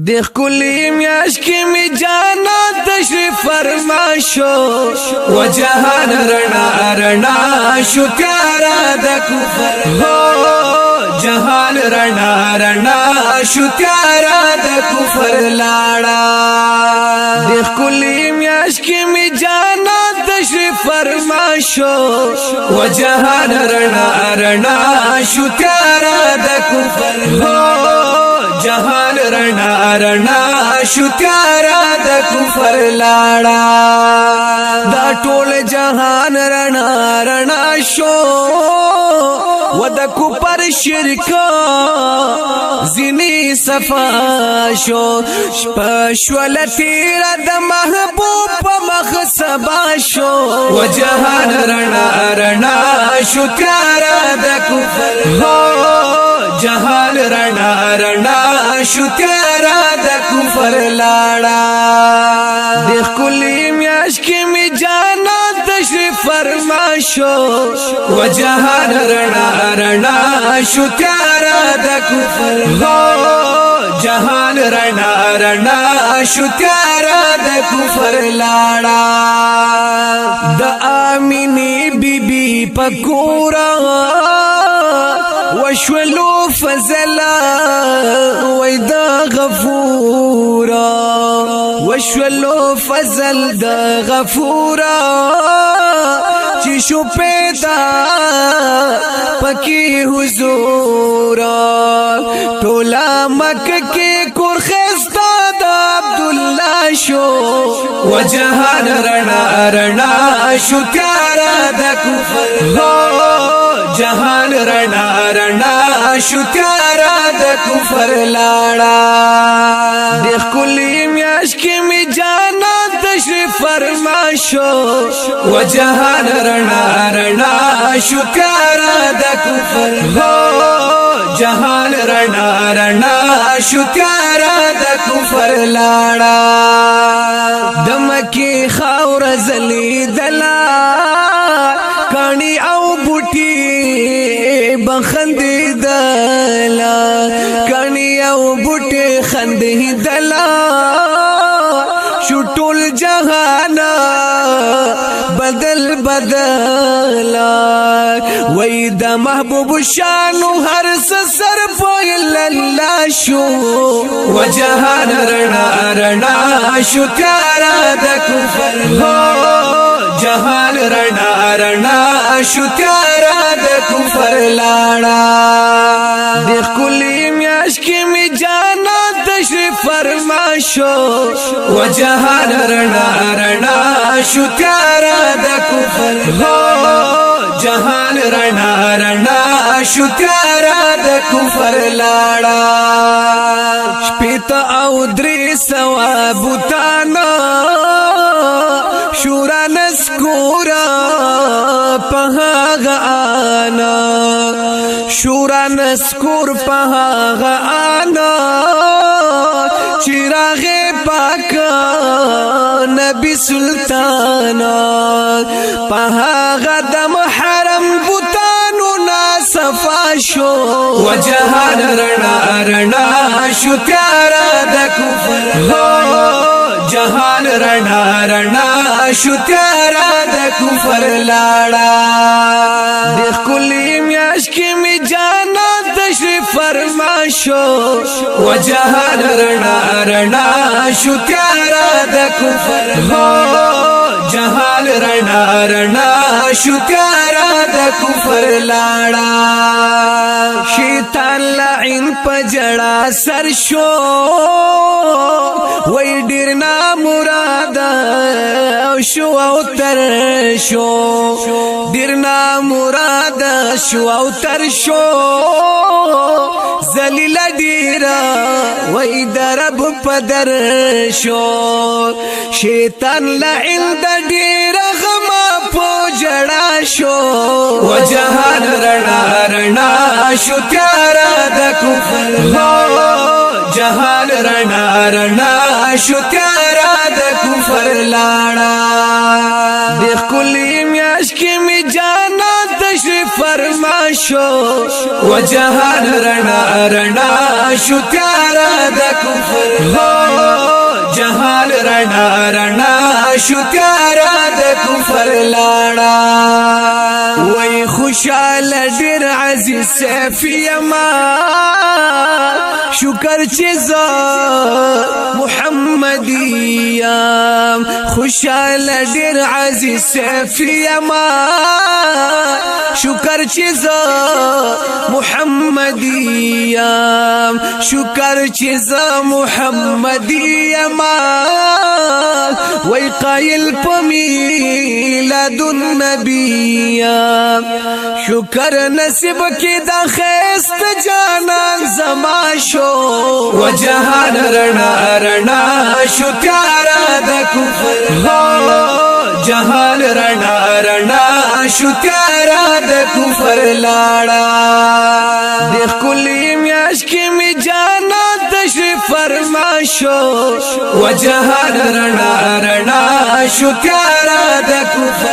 د خلی میاش کی می جانا تشریف فرماشو و جهان رڼا رڼا شو تیارا د کفر هو جهان رڼا رڼا شو تیارا د کفر لاړه د خلی میاش کی می جانا تشریف فرماشو و جهان رڼا رڼا شو تیارا د کفر هو جهان رڼا رڼا شو تیارا د کفر لاړه دا ټول جهان رڼا رڼا شو و د کفر شرک زینی صفا شو شپشول تیر د محبوب په مخ سبا شو و جهان رڼا رڼا شو تیارا د کفر هو جهان رڼا رڼا شو تیارا د کفر لاړه د خلی میاش کی می جانا تشریف فرماشو و جهان رڼا رڼا شو تیارا د کفر هو جهان رڼا رڼا شو تیارا د کفر لاړه د امینی بی بی پکورا وشولو فزلا ويدا غفورا وشولو فزل دا غفورا چی شو پیدا پکی حضورا تولا مکہ کے کرخستا دا عبداللہ شو و جہان رڼا رڼا شو تیارا دا کفر ہو جهان رڼا رڼا شو تیارا د کفر لاړه د خلی میاش کی می جانا تشریف فرماشو و جهان رڼا رڼا شو تیارا د کفر هو جهان رڼا رڼا شو تیارا د کفر لاړه د مکی خاور زلی دلا کانی او بوټي بخندی دلا کانی او بوټي خندی دلا شټول جهانا بدل بدلا وای د محبوب شانو هر سر پویل الله شو و جهان رڼا رڼا شو تیارا د کفر هو جهان رڼا رڼا شو تیارا د کفر لاړه د خلی میاش کی می جانا تشریف فرماشو و جهان رڼا رڼا شو تیارا د کفر هو جهان رڼا رڼا شو تیارا د کفر لاړه شپیتا او درې سوا بوتانا شورا نسکورا پهاغ آنا شورا نسکور پهاغ آنا چراغ پاکا نبی سلطانا پهاغ دم حرم بوتانو ناسفا شو و جهان رڼا رڼا شو تیارا د کفر هو جهان رڼا رڼا شو تیارا د کفر لاړه د خلی میاش کی می جانا تشریف فرماشو و جهان رڼا رڼا شو تیارا د کفر هو جهان رڼا رڼا شو تیارا د کفر لاړه شیطان لعین پجړه سر شو وای ډیر نا مراد شو او تر شو ډیر نا مراد شو او تر شو ذلیل ډیر وای درب پدر شو شیطان لعین د ډیر غما پوجړه شو و جهان رڼا رڼا شو تیارا د کفر هو جهان رڼا رڼا شو تیارا د کفر لاړه د خلی میاش کی می جانا تشریف فرما شو و جهان رڼا رڼا شو تیارا د کفر جهان رڼا رڼا شو تیارا د کفر لاړه وای خوشاله ډیر عزیز سیف یما شکر چې زه محمدیم خوشاله ډیر عزیز سیف یما شکر چې زه محمدیم شکر چې زه محمدیم وای قائل په میلاد النبی شکر نصیب کې د خست جانان زما شو و جهان رڼا رڼا شو تیارا د کفر جهان رڼا رڼا شو تیارا د کفر لاړه د خلی میاش کې می جانا تشریف فرما شو و جهان رڼا رڼا شو تیارا د کفر